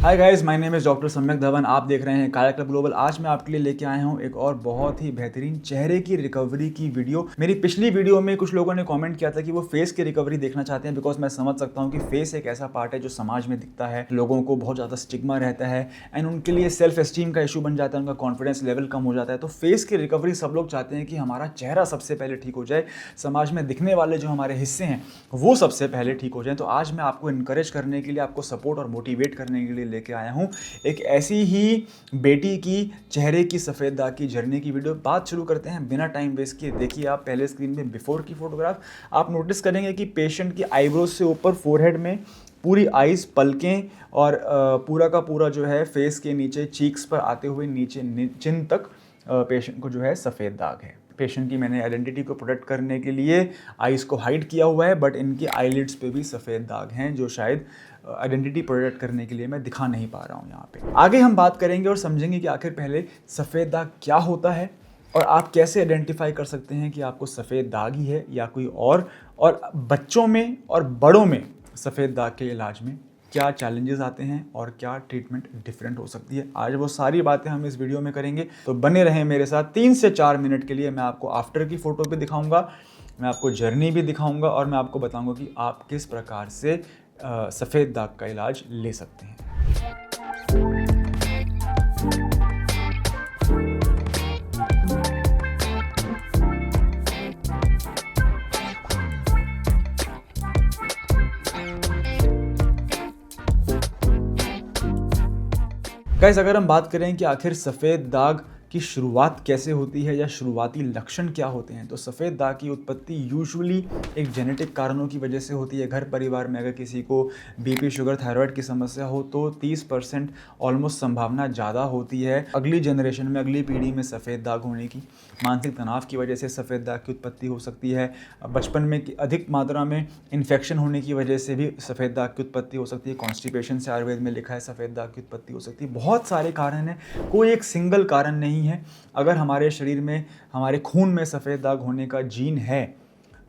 Hi guys, my name is doctor सम्यक धवन। आप देख रहे हैं काया क्लब ग्लोबल। आज मैं आपके लिए लेके आया हूं एक और बहुत ही बेहतरीन चेहरे की रिकवरी की वीडियो। मेरी पिछली वीडियो में कुछ लोगों ने कमेंट किया था कि वो फेस की रिकवरी देखना चाहते हैं, बिकॉज मैं समझ सकता हूं कि फेस एक ऐसा पार्ट है जो समाज में दिखता है, लोगों को बहुत ज़्यादा स्टिग्मा रहता है एंड उनके लिए सेल्फ एस्टीम का इशू बन जाता है, उनका कॉन्फिडेंस लेवल कम हो जाता है। तो फेस की रिकवरी सब लोग चाहते हैं कि हमारा चेहरा सबसे पहले ठीक हो जाए, समाज में दिखने वाले जो हमारे हिस्से हैं वो सबसे पहले ठीक हो जाए। तो आज मैं आपको इनकरेज करने के लिए, आपको सपोर्ट और मोटिवेट करने के लिए लेके आया हूँ एक ऐसी ही बेटी की चेहरे की सफ़ेद दाग की जर्नी की वीडियो। बात शुरू करते हैं बिना टाइम वेस्ट किए। देखिए आप पहले स्क्रीन में बिफोर की फोटोग्राफ। आप नोटिस करेंगे कि पेशेंट की आईब्रोज से ऊपर फोरहेड में पूरी आइज़, पलकें और पूरा का पूरा जो है फेस के नीचे चीक्स पर आते हुए नीचे चिन तक पेशेंट को जो है सफ़ेद दाग है। पेशेंट की मैंने आइडेंटिटी को प्रोटेक्ट करने के लिए आइज़ को हाइड किया हुआ है, बट इनकी आईलिड्स पे भी सफ़ेद दाग हैं जो शायद आइडेंटिटी प्रोटेक्ट करने के लिए मैं दिखा नहीं पा रहा हूँ यहाँ पे। आगे हम बात करेंगे और समझेंगे कि आखिर पहले सफ़ेद दाग क्या होता है और आप कैसे आइडेंटिफाई कर सकते हैं कि आपको सफ़ेद दाग ही है या कोई और बच्चों में और बड़ों में सफ़ेद दाग के इलाज में क्या चैलेंजेस आते हैं और क्या ट्रीटमेंट डिफरेंट हो सकती है। आज वो सारी बातें हम इस वीडियो में करेंगे, तो बने रहें मेरे साथ। 3 से 4 मिनट के लिए मैं आपको आफ्टर की फ़ोटो भी दिखाऊंगा, मैं आपको जर्नी भी दिखाऊंगा और मैं आपको बताऊंगा कि आप किस प्रकार से सफ़ेद दाग का इलाज ले सकते हैं। गाइस, अगर हम बात करें कि आखिर सफ़ेद दाग की शुरुआत कैसे होती है या शुरुआती लक्षण क्या होते हैं, तो सफ़ेद दाग की उत्पत्ति यूजुअली एक जेनेटिक कारणों की वजह से होती है। घर परिवार में अगर किसी को बीपी, शुगर, थायराइड की समस्या हो तो 30% ऑलमोस्ट संभावना ज़्यादा होती है अगली जनरेशन में, अगली पीढ़ी में सफ़ेद दाग होने की। मानसिक तनाव की वजह से सफ़ेद दाग की उत्पत्ति हो सकती है। बचपन में अधिक मात्रा में इन्फेक्शन होने की वजह से भी सफ़ेद दाग की उत्पत्ति हो सकती है। कॉन्स्टिपेशन से आयुर्वेद में लिखा है सफ़ेद दाग की उत्पत्ति हो सकती है। बहुत सारे कारण हैं, कोई एक सिंगल कारण नहीं है। अगर हमारे शरीर में, हमारे खून में सफ़ेद दाग होने का जीन है,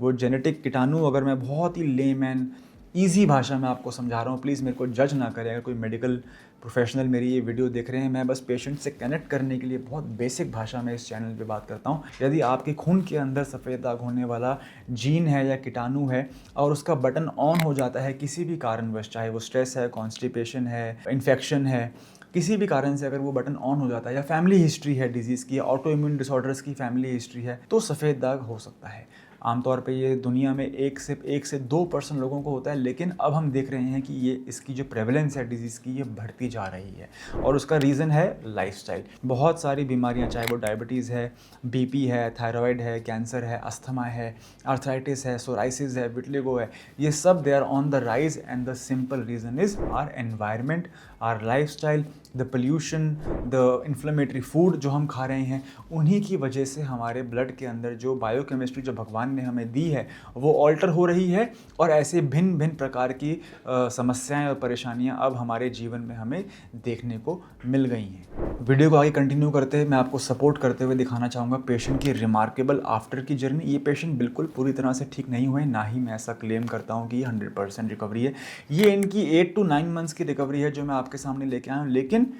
वो जेनेटिक कीटाणु, अगर मैं बहुत ही लेमैन ईजी भाषा में आपको समझा रहा हूँ, प्लीज़ मेरे को जज ना करें। अगर कोई मेडिकल प्रोफेशनल मेरी ये वीडियो देख रहे हैं, मैं बस पेशेंट से कनेक्ट करने के लिए बहुत बेसिक भाषा में इस चैनल पे बात करता हूँ। यदि आपके खून के अंदर सफ़ेद दाग होने वाला जीन है या कीटाणु है और उसका बटन ऑन हो जाता है किसी भी कारणवश, चाहे वो स्ट्रेस है, कॉन्स्टिपेशन है, इन्फेक्शन है, किसी भी कारण से अगर वो बटन ऑन हो जाता है, या फैमिली हिस्ट्री है डिजीज़ की, ऑटो इम्यून डिसऑर्डर्स की फैमिली हिस्ट्री है, तो सफ़ेद दाग हो सकता है। आमतौर पे ये दुनिया में 1 से 2% लोगों को होता है, लेकिन अब हम देख रहे हैं कि ये इसकी जो प्रेवलेंस है डिजीज़ की, ये बढ़ती जा रही है और उसका रीज़न है लाइफस्टाइल। बहुत सारी बीमारियां, चाहे वो डायबिटीज़ है, बीपी है, थायराइड है, कैंसर है, अस्थमा है, आर्थराइटिस है, सोराइसिस है, विटिलिगो है, ये सब they are on the rise and the simple reason is our environment, our lifestyle, the pollution, the inflammatory food जो हम खा रहे हैं, उन्हीं की वजह से हमारे ब्लड के अंदर जो बायोकेमिस्ट्री जो भगवान ने हमें दी है वो ऑल्टर हो रही है और ऐसे भिन्न भिन्न प्रकार की समस्याएं और परेशानियां अब हमारे जीवन में हमें देखने को मिल गई हैं। वीडियो को आगे कंटिन्यू करते हुए मैं आपको सपोर्ट करते हुए दिखाना चाहूँगा पेशेंट की रिमार्केबल आफ्टर की जर्नी। ये पेशेंट बिल्कुल पूरी तरह से ठीक नहीं हुए, ना ही मैं ऐसा क्लेम करता हूँ कि ये 100% रिकवरी है। ये इनकी 8 to 9 मंथ्स की रिकवरी है जो मैं आपके सामने लेके आया हूँ। लेकिन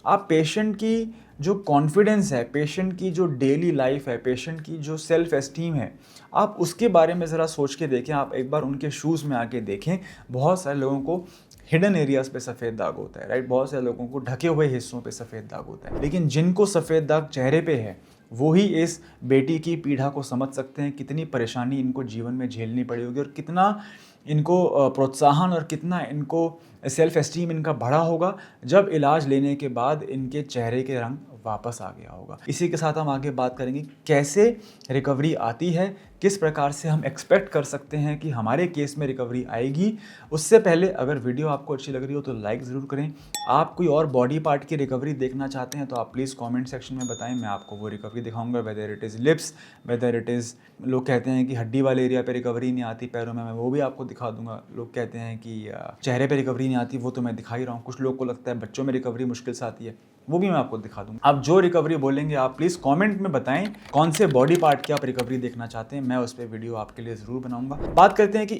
आप पेशेंट की जो कॉन्फिडेंस है, पेशेंट की जो डेली लाइफ है, पेशेंट की जो सेल्फ एस्टीम है, आप उसके बारे में ज़रा सोच के देखें। आप एक बार उनके शूज़ में आके देखें। बहुत सारे लोगों को हिडन एरियाज़ पे सफ़ेद दाग होता है, राइट? बहुत सारे लोगों को ढके हुए हिस्सों पे सफ़ेद दाग होता है, लेकिन जिनको सफ़ेद दाग चेहरे पे है वो ही इस बेटी की पीड़ा को समझ सकते हैं, कितनी परेशानी इनको जीवन में झेलनी पड़ी होगी और कितना इनको प्रोत्साहन और कितना इनको सेल्फ एस्टीम इनका बढ़ा होगा जब इलाज लेने के बाद इनके चेहरे के रंग वापस आ गया होगा। इसी के साथ हम आगे बात करेंगे कैसे रिकवरी आती है, किस प्रकार से हम एक्सपेक्ट कर सकते हैं कि हमारे केस में रिकवरी आएगी। उससे पहले अगर वीडियो आपको अच्छी लग रही हो तो लाइक ज़रूर करें। आप कोई और बॉडी पार्ट की रिकवरी देखना चाहते हैं तो आप प्लीज़ कमेंट सेक्शन में बताएं, मैं आपको वो रिकवरी दिखाऊंगा। Whether it is lips, whether it is, लोग कहते हैं कि हड्डी वाले एरिया पे रिकवरी नहीं आती पैरों में, मैं वो भी आपको दिखा दूंगा। लोग कहते हैं कि चेहरे पे रिकवरी नहीं आती वो तो मैं दिखा ही रहा हूँ। कुछ लोगों को लगता है बच्चों में रिकवरी मुश्किल से आती है, वो भी मैं आपको दिखा दूंगा। आप जो रिकवरी बोलेंगे आप प्लीज़ कमेंट में बताएं कौन से बॉडी पार्ट की आप रिकवरी देखना चाहते हैं, मैं उस पर वीडियो आपके लिए ज़रूर बनाऊंगा। बात करते हैं कि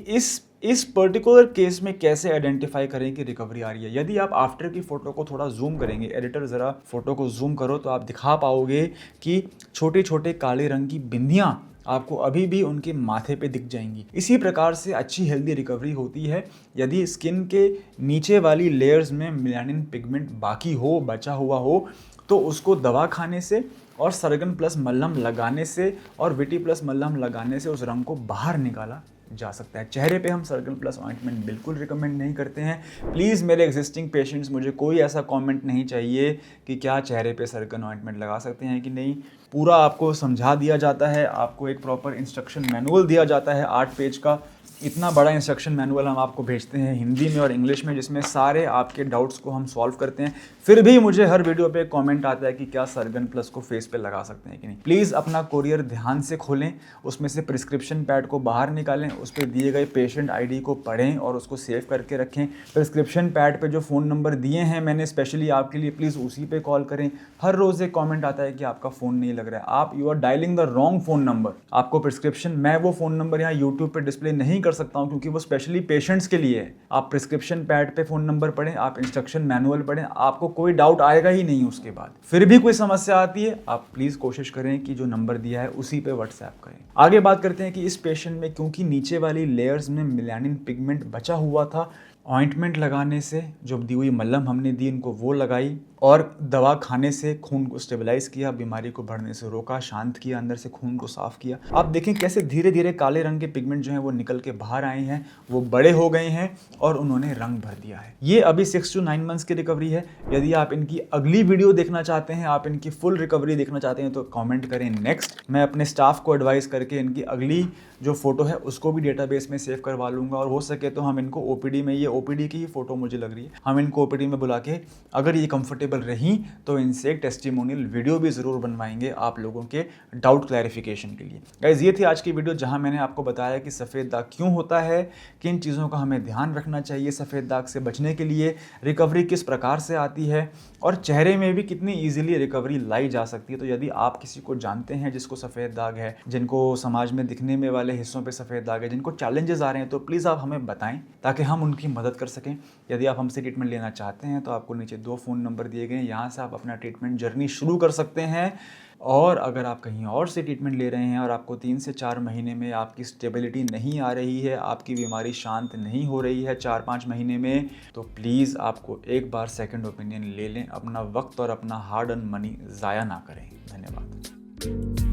इस पर्टिकुलर केस में कैसे आइडेंटिफाई करें कि रिकवरी आ रही है। यदि आप आफ्टर की फ़ोटो को थोड़ा जूम करेंगे, एडिटर ज़रा फोटो को जूम करो, तो आप दिखा पाओगे कि छोटे छोटे काले रंग की बिंदियाँ आपको अभी भी उनके माथे पे दिख जाएंगी। इसी प्रकार से अच्छी हेल्दी रिकवरी होती है यदि स्किन के नीचे वाली लेयर्स में मेलानिन पिगमेंट बाकी हो, बचा हुआ हो, तो उसको दवा खाने से और सरगन प्लस मल्लम लगाने से और विटी प्लस मल्लम लगाने से उस रंग को बाहर निकाला जा सकता है। चेहरे पे हम सरगन प्लस ऑइंटमेंट बिल्कुल रिकमेंड नहीं करते हैं। प्लीज़ मेरे एग्जिस्टिंग पेशेंट्स, मुझे कोई ऐसा कमेंट नहीं चाहिए कि क्या चेहरे पे सरगन ऑइंटमेंट लगा सकते हैं कि नहीं। पूरा आपको समझा दिया जाता है, आपको एक प्रॉपर इंस्ट्रक्शन मैनुअल दिया जाता है 8 पेज का। इतना बड़ा इंस्ट्रक्शन मैनुअल हम आपको भेजते हैं हिंदी में और इंग्लिश में, जिसमें सारे आपके डाउट्स को हम सॉल्व करते हैं। फिर भी मुझे हर वीडियो पे कमेंट आता है कि क्या सरगन प्लस को फेस पे लगा सकते हैं कि नहीं। प्लीज़ अपना कोरियर ध्यान से खोलें, उसमें से प्रिस्क्रिप्शन पैड को बाहर निकालें, उस पर दिए गए पेशेंट आईडी को पढ़ें और उसको सेव करके रखें। प्रिस्क्रिप्शन पैड पे जो फ़ोन नंबर दिए हैं मैंने स्पेशली आपके लिए, प्लीज़ उसी पे कॉल करें। हर रोज़ एक कमेंट आता है कि आपका फ़ोन नहीं लग रहा है, आप you are dialing the wrong phone number. आपको प्रिस्क्रिप्शन, मैं वो फ़ोन नंबर यहाँ यूट्यूब पर डिस्प्ले नहीं कर सकता हूँ क्योंकि वो स्पेशली पेशेंट्स के लिए है। आप प्रिस्क्रिप्शन पैड पे फ़ोन नंबर पढ़ें, आप इंस्ट्रक्शन मैनुअल पढ़ें, आपको कोई डाउट आएगा ही नहीं। उसके बाद फिर भी कोई समस्या आती है, आप प्लीज़ कोशिश करें कि जो नंबर दिया है उसी पे व्हाट्सएप करें। आगे बात करते हैं कि इस पेशेंट में क्योंकि नीचे वाली लेयर्स में मेलानिन पिगमेंट बचा हुआ था, ऑइंटमेंट लगाने से जो दी हुई मल्लम हमने दी इनको वो लगाई और दवा खाने से खून को स्टेबलाइज किया, बीमारी को बढ़ने से रोका, शांत किया, अंदर से खून को साफ किया। आप देखें कैसे धीरे धीरे काले रंग के पिगमेंट जो हैं वो निकल के बाहर आए हैं, वो बड़े हो गए हैं और उन्होंने रंग भर दिया है। ये अभी 6 to 9 मंथ्स की रिकवरी है। यदि आप इनकी अगली वीडियो देखना चाहते हैं, आप इनकी फुल रिकवरी देखना चाहते हैं, तो कमेंट करें नेक्स्ट। मैं अपने स्टाफ को एडवाइस करके इनकी अगली जो फोटो है उसको भी डेटाबेस में सेव करवा लूंगा और हो सके तो हम इनको ओपीडी में, ये ओपीडी की ही फोटो मुझे लग रही है, हम इनको ओपीडी में बुला के अगर ये कंफर्टेबल रही तो इनसे एक टेस्टिमोनियल वीडियो भी ज़रूर बनवाएंगे आप लोगों के डाउट क्लैरिफिकेशन के लिए। गाइस, ये थी आज की वीडियो जहां मैंने आपको बताया कि सफ़ेद दाग क्यों होता है, किन चीज़ों का हमें ध्यान रखना चाहिए सफ़ेद दाग से बचने के लिए, रिकवरी किस प्रकार से आती है और चेहरे में भी कितनी ईजिली रिकवरी लाई जा सकती है। तो यदि आप किसी को जानते हैं जिसको सफ़ेद दाग है, जिनको समाज में दिखने में वाले हिस्सों पे सफ़ेद दाग है, जिनको चैलेंजेस आ रहे हैं, तो प्लीज़ आप हमें बताएं ताकि हम उनकी मदद कर सकें। यदि आप हमसे ट्रीटमेंट लेना चाहते हैं तो आपको नीचे 2 फ़ोन नंबर दिए गए हैं, यहाँ से आप अपना ट्रीटमेंट जर्नी शुरू कर सकते हैं। और अगर आप कहीं और से ट्रीटमेंट ले रहे हैं और आपको 3 से 4 महीने में आपकी स्टेबिलिटी नहीं आ रही है, आपकी बीमारी शांत नहीं हो रही है 4-5 महीने में, तो प्लीज़ आपको एक बार सेकंड ओपिनियन ले लें। अपना वक्त और अपना हार्ड अर्न मनी ज़ाया ना करें। धन्यवाद।